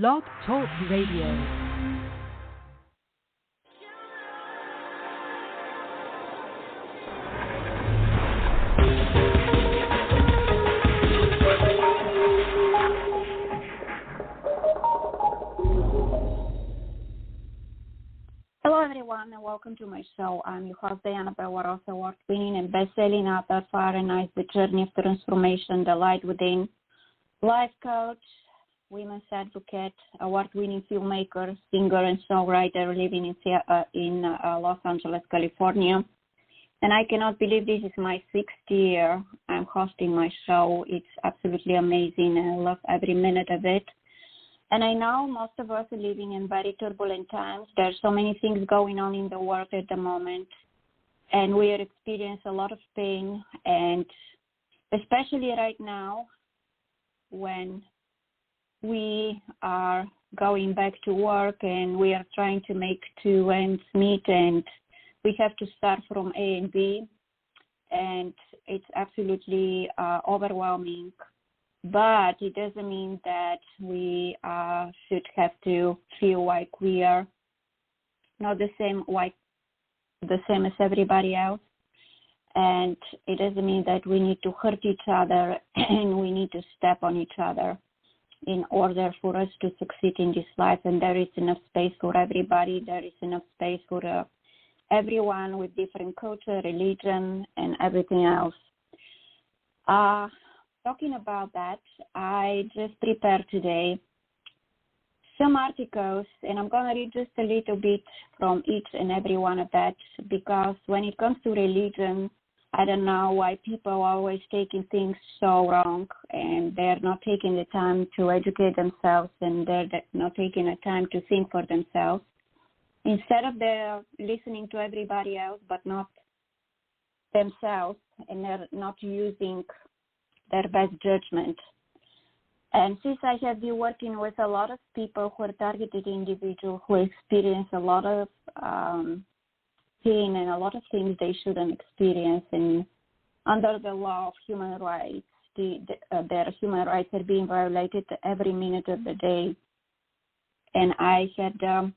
Blog Talk Radio. Hello, everyone, and welcome to my show. I'm your host, Diana Belwaros, award-winning and best-selling author, Fahrenheit, The Journey of Transformation, The Light Within, life coach, women's advocate, award-winning filmmaker, singer, and songwriter living in Los Angeles, California. And I cannot believe this is my 6th year I'm hosting my show. It's absolutely amazing, and I love every minute of it. And I know most of us are living in very turbulent times. There's so many things going on in the world at the moment, and we are experiencing a lot of pain, and especially right now when we are going back to work and we are trying to make two ends meet, and we have to start from A and B, and it's absolutely overwhelming. But it doesn't mean that we should have to feel like we are not the same as everybody else. And it doesn't mean that we need to hurt each other and we need to step on each other in order for us to succeed in this life. And there is enough space for everybody. There is enough space for everyone with different culture, religion, and everything else. Talking about that, I just prepared today some articles, and I'm going to read just a little bit from each and every one of that, because when it comes to religion, I don't know why people are always taking things so wrong, and they're not taking the time to educate themselves, and they're not taking the time to think for themselves. Instead of they're listening to everybody else, but not themselves, and they're not using their best judgment. And since I have been working with a lot of people who are targeted individuals who experience a lot of pain and a lot of things they shouldn't experience, and under the law of human rights, their human rights are being violated every minute of the day. And I had the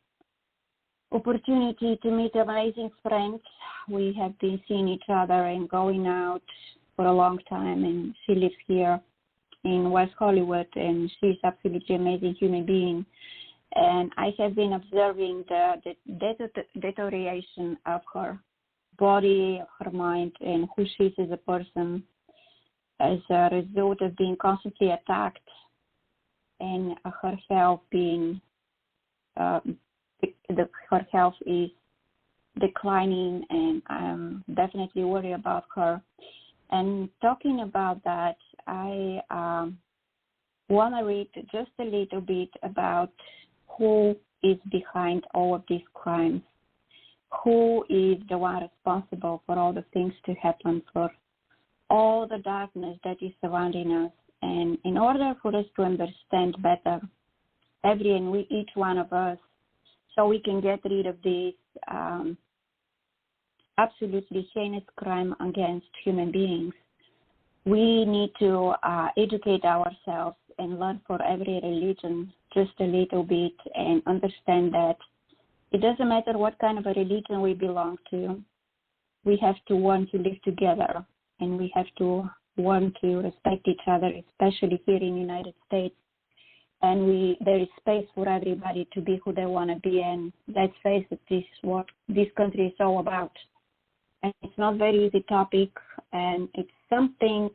opportunity to meet amazing friends. We have been seeing each other and going out for a long time, and she lives here in West Hollywood, and she's absolutely amazing human being. And I have been observing the deterioration of her body, her mind, and who she is as a person as a result of being constantly attacked, and her health being her health is declining, and I'm definitely worried about her. And talking about that, I want to read just a little bit about who is behind all of these crimes, who is the one responsible for all the things to happen, for all the darkness that is surrounding us. And in order for us to understand better, each one of us, so we can get rid of this absolutely heinous crime against human beings, we need to educate ourselves and learn for every religion just a little bit, and understand that it doesn't matter what kind of a religion we belong to. We have to want to live together, and we have to want to respect each other, especially here in the United States. And there is space for everybody to be who they want to be, and let's face it, this is what this country is all about. And it's not a very easy topic, and it's something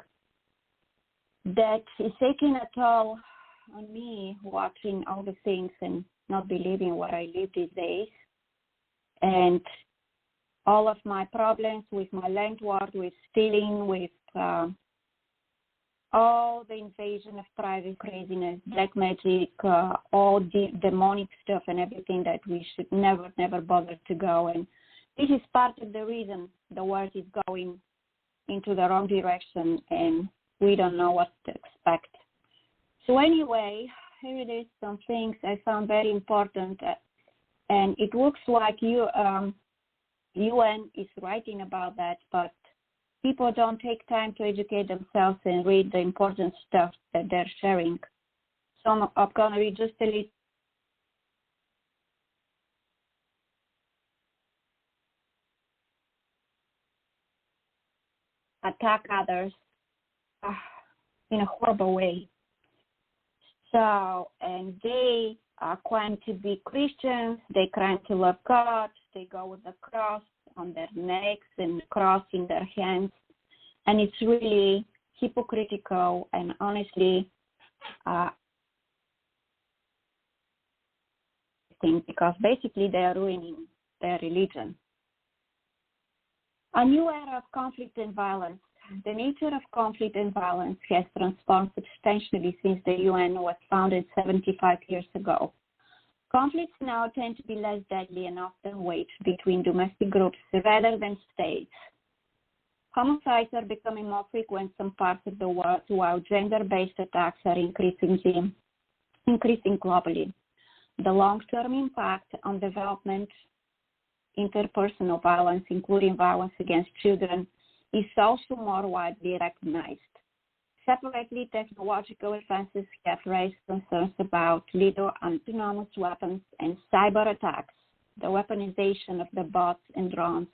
that is taking a toll on me, watching all the things and not believing what I live these days. And all of my problems with my landlord, with stealing, with all the invasion of private craziness, black magic, all the demonic stuff and everything that we should never bother to go. And this is part of the reason the world is going into the wrong direction, and we don't know what to expect. So anyway, here it is, some things I found very important. And it looks like UN is writing about that, but people don't take time to educate themselves and read the important stuff that they're sharing. So I'm going to read just a little. Attack others in a horrible way. So, and they claim to be Christians. They claim to love God. They go with the cross on their necks and cross in their hands. And it's really hypocritical and honestly, because basically they are ruining their religion. A new era of conflict and violence. The nature of conflict and violence has transformed substantially since the UN was founded 75 years ago. Conflicts now tend to be less deadly and often waged between domestic groups rather than states. Homicides are becoming more frequent in some parts of the world, while gender-based attacks are increasing globally. The long-term impact on development, interpersonal violence, including violence against children, is also more widely recognized. Separately, technological advances have raised concerns about lethal autonomous weapons and cyber attacks, the weaponization of the bots and drones,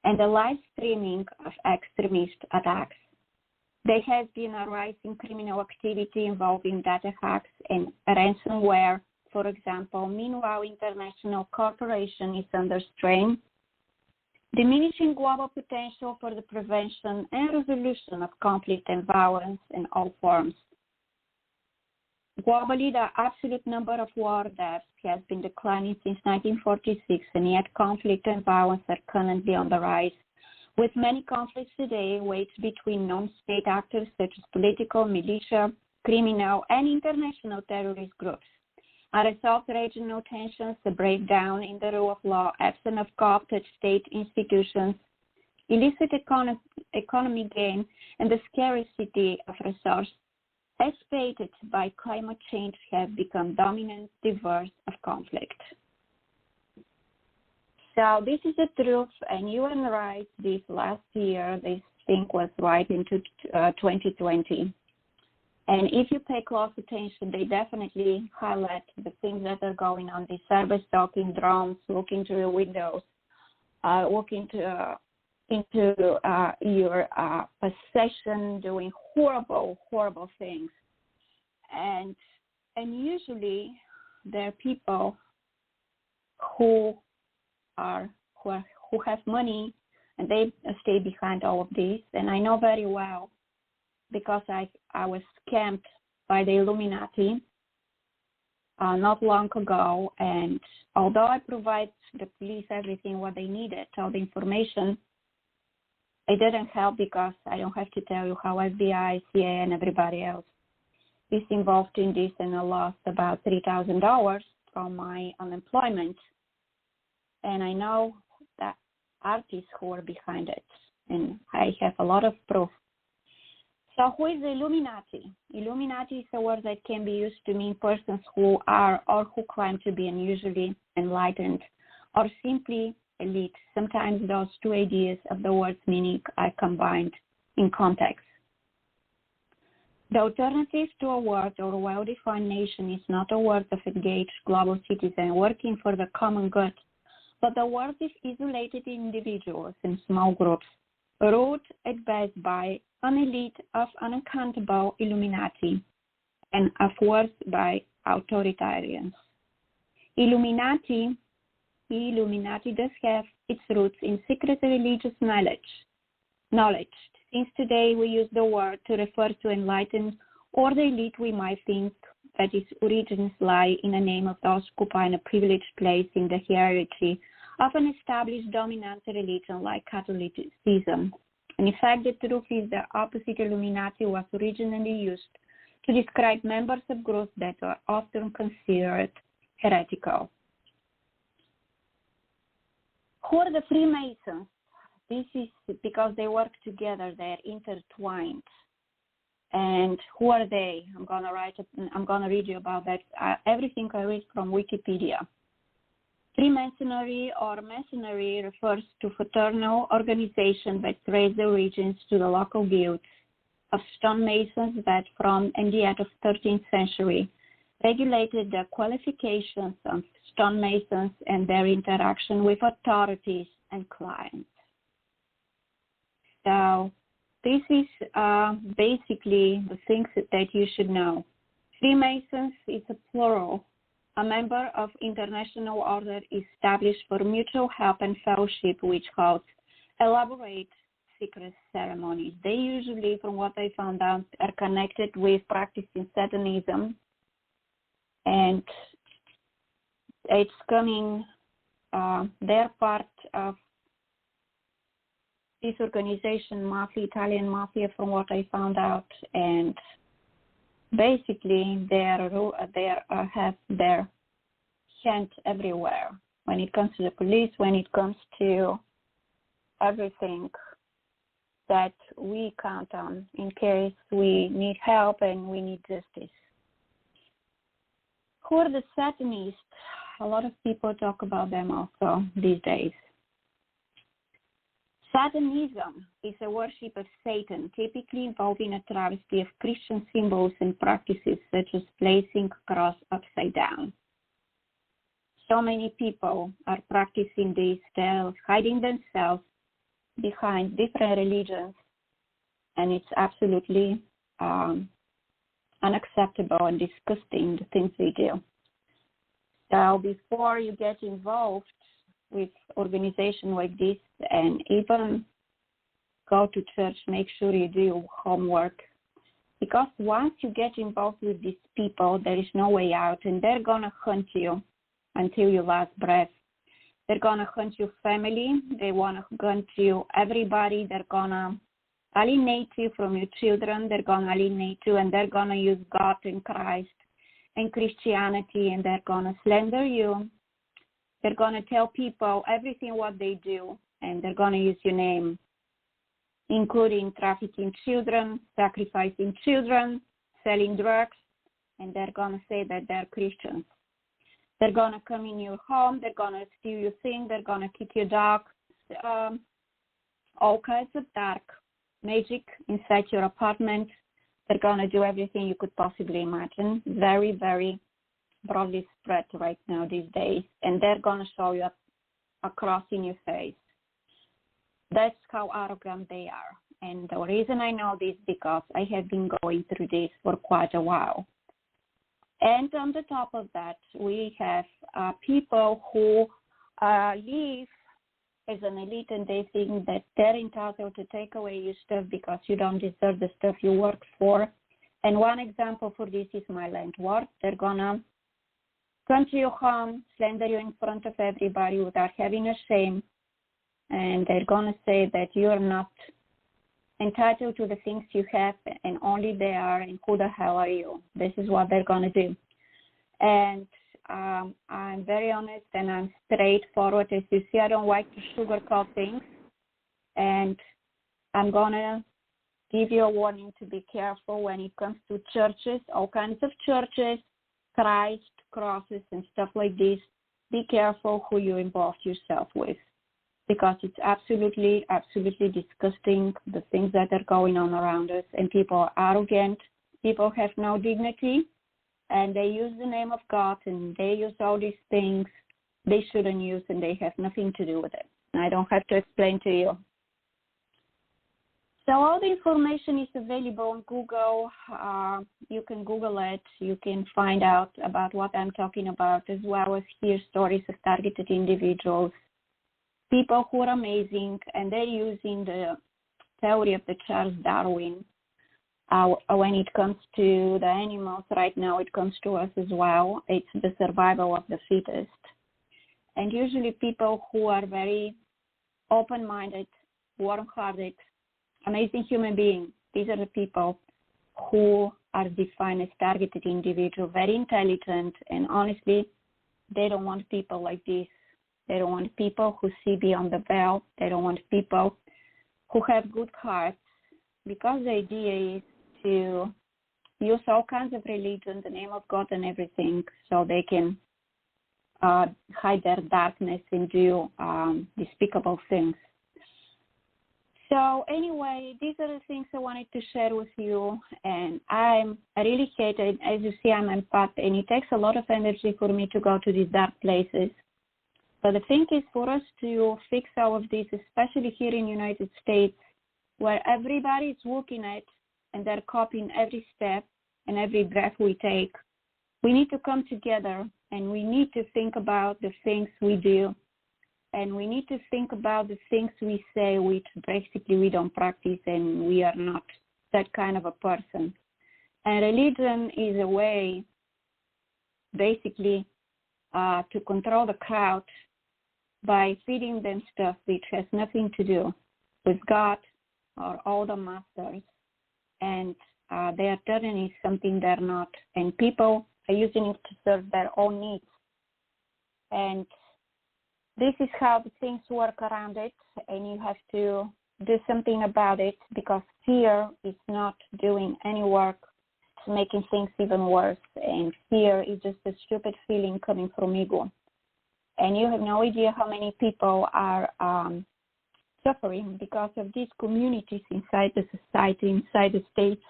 and the live streaming of extremist attacks. There has been a rise in criminal activity involving data hacks and ransomware, for example. Meanwhile, international cooperation is under strain, diminishing global potential for the prevention and resolution of conflict and violence in all forms. Globally, the absolute number of war deaths has been declining since 1946, and yet conflict and violence are currently on the rise, with many conflicts today waged between non-state actors such as political, militia, criminal, and international terrorist groups. A result, regional tensions, a breakdown in the rule of law, absence of co-opted state institutions, illicit economic gain, and the scarcity of resources exacerbated by climate change have become dominant drivers of conflict. So this is the truth, and UN rights this last year, this thing was right into 2020. And if you pay close attention, they definitely highlight the things that are going on. The cyber stalking, drones, looking through your windows, looking into your possession, doing horrible things. And usually there are people who have money, and they stay behind all of this. And I know very well, because I was scammed by the Illuminati not long ago, and although I provide the police everything what they needed, all the information, it didn't help because I don't have to tell you how FBI, CIA, and everybody else is involved in this, and I lost about $3,000 from my unemployment. And I know that artists who are behind it, and I have a lot of proof. So who is the Illuminati? Illuminati is a word that can be used to mean persons who are or who claim to be unusually enlightened or simply elite. Sometimes those two ideas of the word's meaning are combined in context. The alternative to a word or a well-defined nation is not a word of engaged global citizen working for the common good, but the word of isolated individuals in small groups, ruled at best by an elite of unaccountable Illuminati and of worse by authoritarians. Illuminati does have its roots in secret religious knowledge. Since today we use the word to refer to enlightened or the elite, we might think that its origins lie in the name of those occupying a privileged place in the hierarchy of an established dominant religion like Catholicism. And in fact, the truth is the opposite. Illuminati was originally used to describe members of groups that are often considered heretical. Who are the Freemasons? This is because they work together, they're intertwined. And who are they? I'm gonna read you about that. Everything I read from Wikipedia. Freemasonry or Masonry refers to fraternal organization that trace their origins to the local guilds of stonemasons that from in the end of 13th century regulated the qualifications of stonemasons and their interaction with authorities and clients. So this is basically the things that you should know. Freemasons is a plural, a member of international order established for mutual help and fellowship, which holds elaborate secret ceremonies. They usually, from what I found out, are connected with practicing Satanism, and it's coming, they're part of this organization, Mafia, Italian Mafia, from what I found out, and basically they have their hand everywhere when it comes to the police, when it comes to everything that we count on in case we need help and we need justice. Who are the Satanists? A lot of people talk about them also these days. Satanism is a worship of Satan, typically involving a travesty of Christian symbols and practices such as placing a cross upside down. So many people are practicing these styles, hiding themselves behind different religions, and it's absolutely unacceptable and disgusting, the things they do. So before you get involved with organizations like this and even go to church, make sure you do your homework, because once you get involved with these people, there is no way out, and they're going to hunt you until your last breath. They're going to hunt your family. They want to hunt you, everybody. They're going to alienate you from your children. They're going to alienate you, and they're going to use God and Christ and Christianity, and they're going to slander you. They're going to tell people everything what they do, and they're going to use your name, including trafficking children, sacrificing children, selling drugs, and they're going to say that they're Christians. They're going to come in your home. They're going to steal your things. They're going to kick your dog. All kinds of dark magic inside your apartment. They're going to do everything you could possibly imagine. Very, very broadly spread right now these days. And they're going to show you a cross in your face. That's how arrogant they are. And the reason I know this is because I have been going through this for quite a while. And on the top of that, we have people who live as an elite, and they think that they're entitled to take away your stuff because you don't deserve the stuff you worked for. And one example for this is my landlord. They're going to come to your home, slander you in front of everybody without having a shame, and they're going to say that you're not entitled to the things you have, and only they are, and who the hell are you? This is what they're going to do. And I'm very honest and I'm straightforward. As you see, I don't like to sugarcoat things, and I'm going to give you a warning to be careful when it comes to churches, all kinds of churches, Christ, crosses, and stuff like this. Be careful who you involve yourself with, because it's absolutely, absolutely disgusting, the things that are going on around us, and people are arrogant, people have no dignity, and they use the name of God, and they use all these things they shouldn't use, and they have nothing to do with it. I don't have to explain to you. So all the information is available on Google. You can Google it. You can find out about what I'm talking about, as well as hear stories of targeted individuals, people who are amazing, and they're using the theory of the Charles Darwin. When it comes to the animals, right now it comes to us as well. It's the survival of the fittest. And usually people who are very open-minded, warm-hearted, amazing human beings, these are the people who are defined as targeted individuals, very intelligent, and honestly, they don't want people like this. They don't want people who see beyond the veil. They don't want people who have good hearts, because the idea is to use all kinds of religion, the name of God and everything, so they can hide their darkness and do despicable things. So anyway, these are the things I wanted to share with you, and I really hate it. As you see, I'm empath, and it takes a lot of energy for me to go to these dark places. But the thing is, for us to fix all of this, especially here in the United States, where everybody is looking at and they're copying every step and every breath we take, we need to come together, and we need to think about the things we do. And we need to think about the things we say, which basically we don't practice, and we are not that kind of a person. And religion is a way, basically, to control the crowd by feeding them stuff which has nothing to do with God or all the masters. And they are turning it something they're not. And people are using it to serve their own needs. And this is how the things work around it, and you have to do something about it, because fear is not doing any work. It's making things even worse, and fear is just a stupid feeling coming from ego. And you have no idea how many people are suffering because of these communities inside the society, inside the states,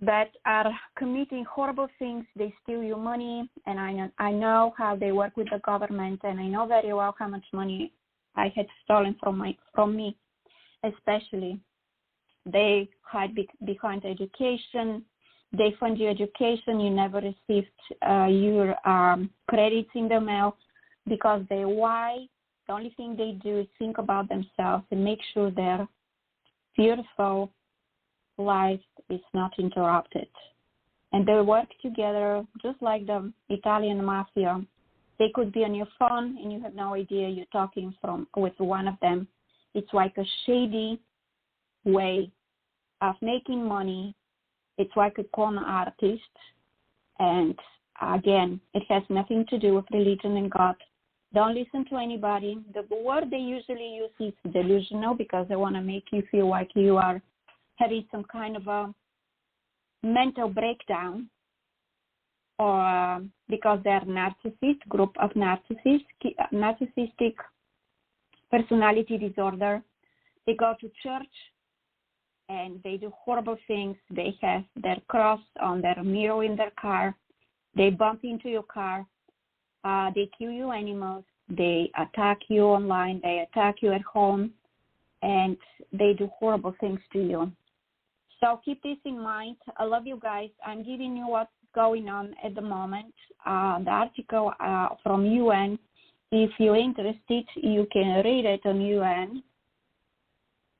that are committing horrible things. They steal your money, and I know how they work with the government, and I know very well how much money I had stolen from me, especially. They hide behind education. They fund your education. You never received your credits in the mail, because they lie. The only thing they do is think about themselves and make sure their beautiful life is not interrupted. And they work together just like the Italian mafia. They could be on your phone and you have no idea you're talking with one of them. It's like a shady way of making money. It's like a con artist. And again, it has nothing to do with religion and God. Don't listen to anybody. The word they usually use is delusional, because they want to make you feel like you are having some kind of a mental breakdown, or because they're narcissist, group of narcissistic personality disorder. They go to church and they do horrible things. They have their cross on their mirror in their car. They bump into your car. They kill your animals. They attack you online. They attack you at home. And they do horrible things to you. So keep this in mind. I love you guys. I'm giving you what's going on at the moment. The article from UN, if you're interested, you can read it on UN,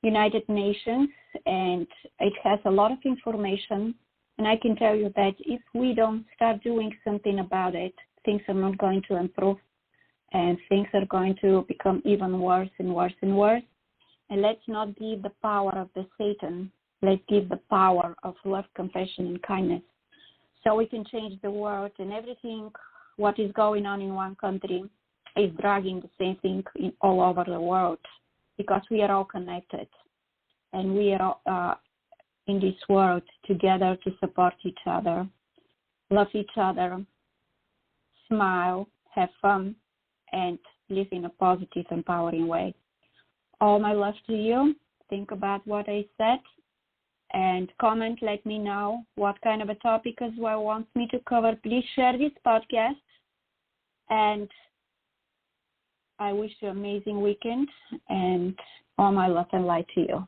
United Nations, and it has a lot of information. And I can tell you that if we don't start doing something about it, things are not going to improve, and things are going to become even worse and worse and worse. And let's not give the power of the Satan. Let's give the power of love, compassion, and kindness, so we can change the world. And everything, what is going on in one country, is dragging the same thing all over the world, because we are all connected, and we are in this world together to support each other, love each other, smile, have fun, and live in a positive, empowering way. All my love to you. Think about what I said, and comment. Let me know what kind of a topic as well wants me to cover. Please share this podcast, and I wish you an amazing weekend, and all my love and light to you.